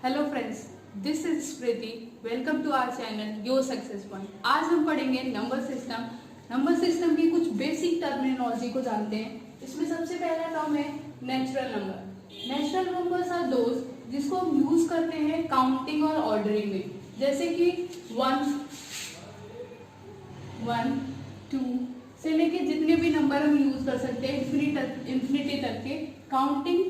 Hello friends, this is Smriti. Welcome to our channel your success point. आज हम पढ़ेंगे number system. Number system की कुछ बेसिक टर्मिनोलॉजी को जानते हैं। इसमें सबसे पहला टर्म है natural number. Natural numbers are those जिसको हम यूज करते हैं काउंटिंग और ऑर्डरिंग में, जैसे कि 1, 2 से लेके जितने भी नंबर हम यूज कर सकते हैं इंफिनिटी तक के। Counting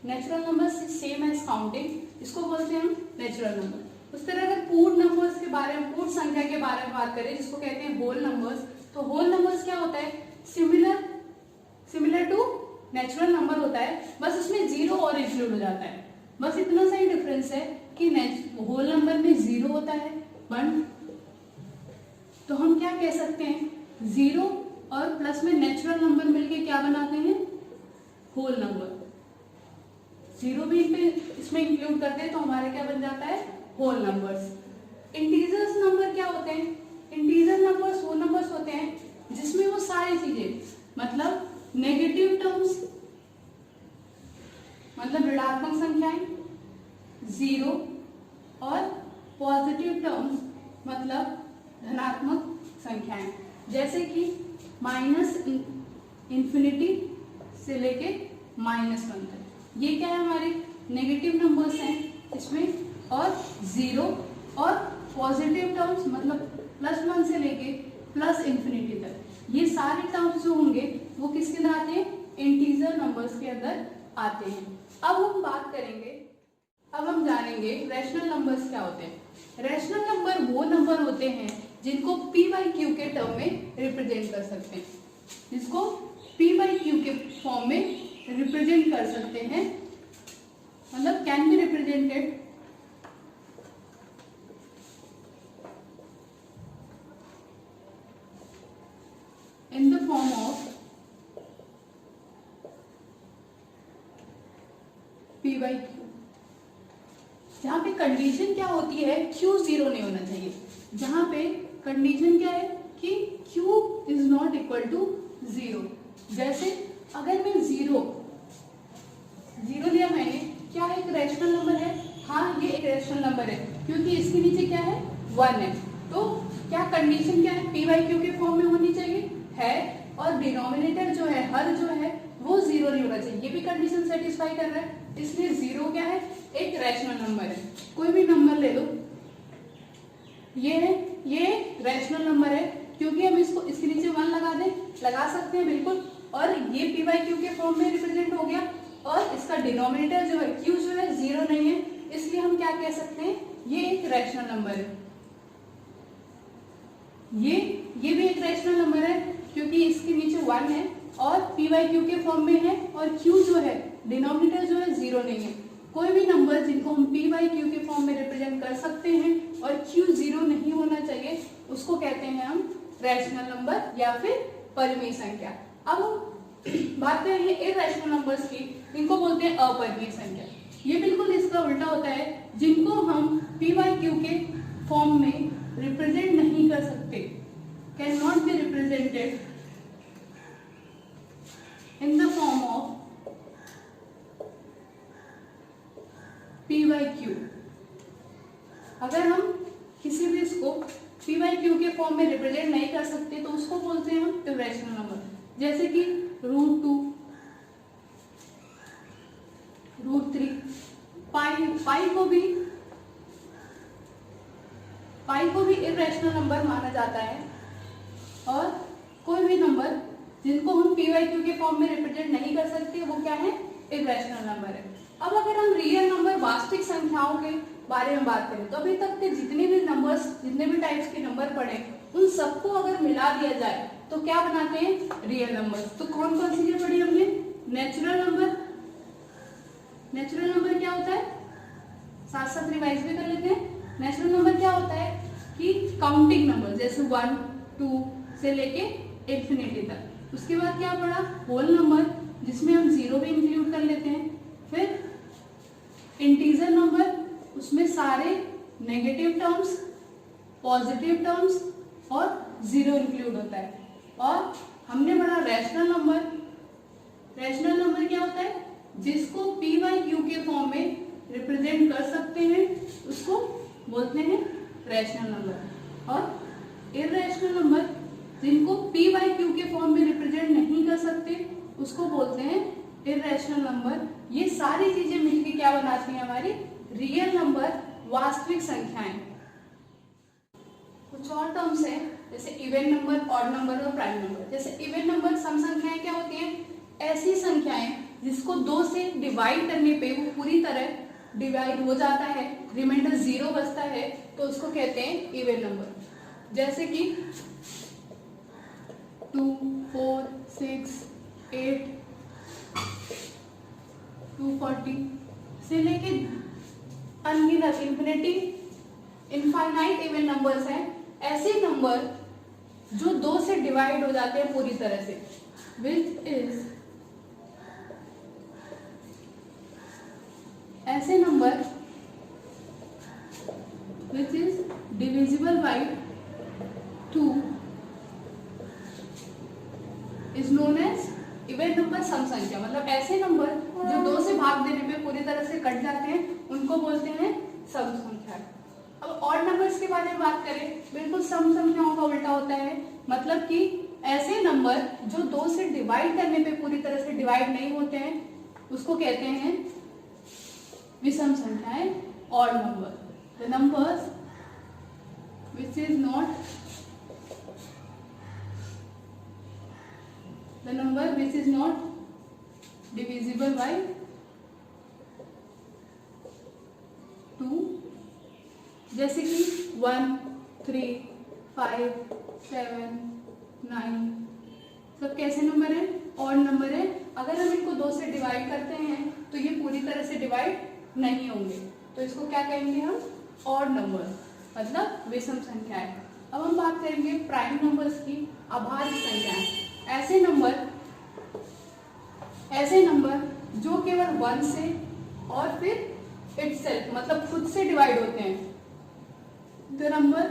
natural number same as counting, इसको बोलते हैं हम नेचुरल नंबर। उस तरह अगर पूर्ण नंबर्स के बारे में, पूर्ण संख्या के बारे में बात करें जिसको कहते हैं होल नंबर्स, तो होल नंबर्स क्या होता है? सिमिलर टू नेचुरल नंबर होता है, बस उसमें जीरो और इंक्लूड हो जाता है। बस इतना सा ही डिफरेंस है कि होल नंबर में जीरो होता है 1, तो हम क्या कह सकते हैं, जीरो और प्लस में नेचुरल नंबर मिलके क्या बनाते हैं? Whole number. जीरो भी इसमें इंक्लूड करते हैं तो हमारे क्या बन जाता है? Whole numbers. इंटीजर्स नंबर क्या होते हैं? इंटीजर नंबर्स वो नंबर्स होते हैं जिसमें वो सारी चीजें, मतलब नेगेटिव टर्म्स मतलब ऋणात्मक संख्याएं, जीरो, और पॉजिटिव टर्म्स मतलब धनात्मक संख्याएं, जैसे कि माइनस इंफिनिटी से लेके -1 तक। ये क्या है? हमारे नेगेटिव नंबर्स हैं इसमें, और जीरो और पॉजिटिव टर्म्स मतलब +1 से लेके +इंफिनिटी तक। ये सारे टर्म्स जो होंगे वो किसके अंदर आते हैं? इंटीजर नंबर्स के अंदर आते हैं। अब हम बात करेंगे, अब हम जानेंगे रैशनल नंबर्स क्या होते हैं। रैशनल नंबर वो नंबर होते हैं जिनको p/q के टर्म में रिप्रेजेंट कर सकते हैं, जिसको p/q के फॉर्म में रिप्रेजेंट कर सकते हैं, मतलब can be represented in the form of p/q। जहां पे कंडीशन क्या होती है? q जीरो नहीं होना चाहिए। जहां पे कंडीशन क्या है कि q is not equal to zero. जैसे अगर मैं जीरो लिया मैंने, क्या एक रैशनल नंबर है? हाँ, ये एक रैशनल नंबर है क्योंकि इसके नीचे क्या है? 1 है। तो क्या कंडीशन क्या है? p/q के फॉर्म में होनी चाहिए है, और डिनोमिनेटर जो है, हर जो है वो जीरो नहीं होना चाहिए। ये भी कंडीशन सेटिस्फाई कर रहा है, इसलिए जीरो क्या है? एक रैशनल नंबर है। कोई भी नंबर ले लो, ये है, ये रैशनल नंबर है क्योंकि हम इसको इसके नीचे 1 लगा सकते हैं बिल्कुल, और ये p/q के फॉर्म में रिप्रेजेंट हो गया, और इसका डिनोमिनेटर जो है q जो है जीरो नहीं है, इसलिए हम क्या कह सकते हैं? ये एक रैशनल नंबर है। ये भी एक रैशनल नंबर है क्योंकि इसके नीचे 1 है और p/q के फॉर्म में है, और q जो है डिनोमिनेटर जो है जीरो नहीं है। कोई भी नंबर जिनको हम p/q के फॉर्म में रिप्रेजेंट कर सकते हैं और q जीरो नहीं होना चाहिए, उसको कहते हैं हम रैशनल नंबर या फिर परिमेय संख्या। अब हम बात करेंगे इरैशनल नंबर्स की, इनको बोलते हैं अपरिमेय संख्या। ये बिल्कुल इसका उल्टा होता है, जिनको हम p/q के फॉर्म में रिप्रेजेंट नहीं कर सकते, can not be represented in the form of p/q। अगर हम किसी भी इसको p/q के फॉर्म में रिप्रेजेंट नहीं कर सकते तो उसको बोलते हैं हम इरैशनल नंबर। जैसे कि √2, √3, पाई को भी इरैशनल नंबर माना जाता है, और कोई भी नंबर जिनको हम p/q के फॉर्म में रिप्रेजेंट नहीं कर सकते वो क्या है? इरैशनल नंबर है। अब अगर हम रियल नंबर, वास्तविक संख्याओं के बारे में बात करें, तो अभी तक के जितने भी नंबर्स, जितने भी टाइप्स के नंबर पढ़े, उन सबको अगर मिला दिया जाए तो क्या बनाते हैं? Real numbers. तो कौन कौन सी चीजें पढ़ी हमने? Natural number. नेचुरल नंबर क्या होता है? साथ साथ रिवाइज भी कर लेते हैं। नेचुरल नंबर क्या होता है कि काउंटिंग नंबर, जैसे 1, 2 से लेके इंफिनिटी तक। उसके बाद क्या पढ़ा? होल नंबर, जिसमें हम जीरो भी इंक्लूड कर लेते हैं। फिर इंटीजर नंबर, उसमें सारे नेगेटिव टर्म्स, पॉजिटिव टर्म्स और जीरो इंक्लूड होता है। और हमने पढ़ा रैशनल नंबर। रैशनल नंबर क्या होता है? जिसको p/q के फॉर्म में रिप्रेजेंट कर सकते हैं उसको बोलते हैं रैशनल नंबर। और इररेशनल नंबर जिनको पी बाई क्यू के फॉर्म में रिप्रेजेंट नहीं कर सकते उसको बोलते हैं इररेशनल नंबर। ये सारी चीजें मिलकर क्या बनाती हैं हमारी रियल नंबर, वास्तविक संख्याएं। कुछ और टर्म्स है जैसे इवन नंबर, ऑड नंबर और प्राइम नंबर। जैसे इवन नंबर सम संख्याएं क्या होती हैं, ऐसी संख्याएं जिसको 2 से डिवाइड करने पे वो पूरी तरह डिवाइड हो जाता है, रिमाइंडर 0 बचता है, तो उसको कहते हैं इवन नंबर। जैसे कि 2, 4, 6, 8, 240 से लेके अनगिनत इंफिनिटी इनफाइनाइट इवन नंबर्स हैं। ऐसे नंबर जो 2 से डिवाइड हो जाते हैं पूरी तरह से, विच इज ऐसे number which is divisible by 2 is known as even number सम संख्या। मतलब ऐसे नंबर जो 2 से भाग देने पे पूरी तरह से कट जाते हैं उनको बोलते हैं सम संख्या। अब ऑड नंबर्स के बारे में बात करें, बिल्कुल सम संख्याओं का उल्टा होता है। मतलब कि ऐसे नंबर जो 2 से डिवाइड करने पे पूरी तरह से डिवाइड नहीं होते हैं उसको कहते हैं विषम संख्याएं, odd number. The numbers which is not the number which is not divisible by 2, जैसे कि 1, 3, 5, 7, 9 सब कैसे नंबर है, ऑड नंबर है। अगर हम इनको 2 से डिवाइड करते हैं तो ये पूरी तरह से डिवाइड नहीं होंगे, तो इसको क्या कहेंगे हम, ऑड नंबर, मतलब विषम संख्याएं। अब हम बात करेंगे प्राइम नंबर्स की, अभाज्य संख्याएं। ऐसे नंबर जो केवल 1 से और फिर इटसेल्फ मतलब खुद से डिवाइड होते हैं। The number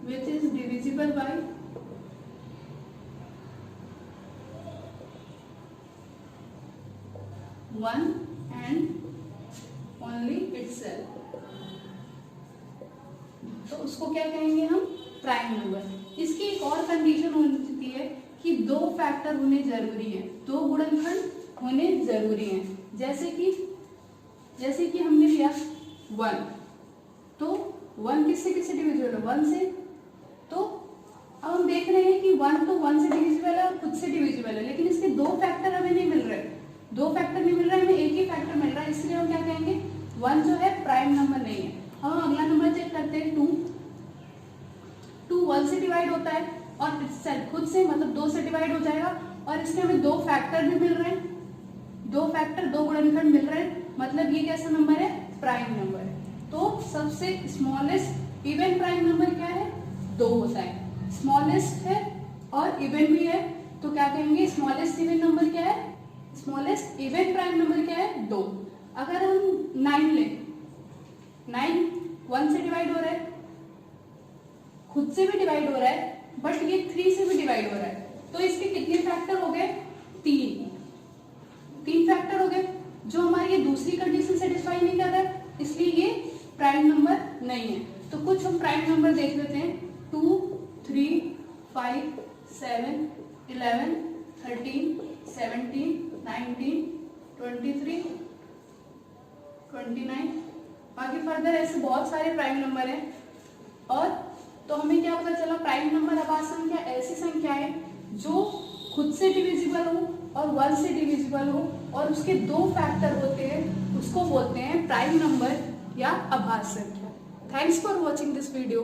which is divisible by 1 and only itself, तो उसको क्या कहेंगे हम, प्राइम नंबर। इसकी एक और कंडीशन होती है कि 2 फैक्टर होने जरूरी हैं, 2 गुणनखंड होने जरूरी हैं। जैसे कि हमने लिया 1, तो 1 किससे डिविजिबल है, 1 से। तो अब हम देख रहे हैं कि 1 तो 1 से डिविजिबल है और खुद से डिविजिबल है, लेकिन इसके 2 फैक्टर हमें नहीं मिल रहे, 2 फैक्टर नहीं मिल रहा है, हमें एक ही फैक्टर मिल रहा है। इसलिए हम क्या कहेंगे, 1 जो है प्राइम नंबर नहीं है। हम अगला नंबर चेक करते हैं 2 1 से डिवाइड होता है और इटसेल्फ खुद से, मतलब 2 से डिवाइड हो जाएगा, और इसमें हमें 2 फैक्टर भी मिल रहे हैं, 2 फैक्टर 2 गुणनखंड मिल रहे हैं, मतलब ये कैसा नंबर है, प्राइम नंबर है। तो सबसे स्मॉलेस्ट इवन प्राइम नंबर क्या है, 2 होता है। स्मॉलेस्ट है और इवन भी है, तो क्या कहेंगे, स्मॉलेस्ट इवन नंबर क्या है, स्मॉलेस्ट इवन प्राइम नंबर क्या है, 2। अगर हम 9 लें, 9 1 से डिवाइड हो रहा है, खुद से भी डिवाइड हो रहा है, बट ये 3 से भी डिवाइड हो रहा है, तो इसके कितने फैक्टर हो गए, 3 फैक्टर हो गए, जो हमारी ये दूसरी कंडीशन सेटिस्फाई नहीं कर रहा है, इसलिए ये प्राइम नंबर नहीं है। तो कुछ हम प्राइम नंबर देख लेते हैं, 2, 3, 5, 7, 11, 13, 17, 19, 23, 29, बाकी फर्दर ऐसे बहुत सारे प्राइम नंबर हैं। और तो हमें क्या पता चला, प्राइम नंबर अभाज्य संख्या ऐसी संख्या है जो खुद से डिविजिबल हो और 1 से डिविजिबल हो और उसके 2 फैक्टर होते हैं, उसको बोलते हैं प्राइम नंबर या अभाज्य संख्या। Thanks for watching this video.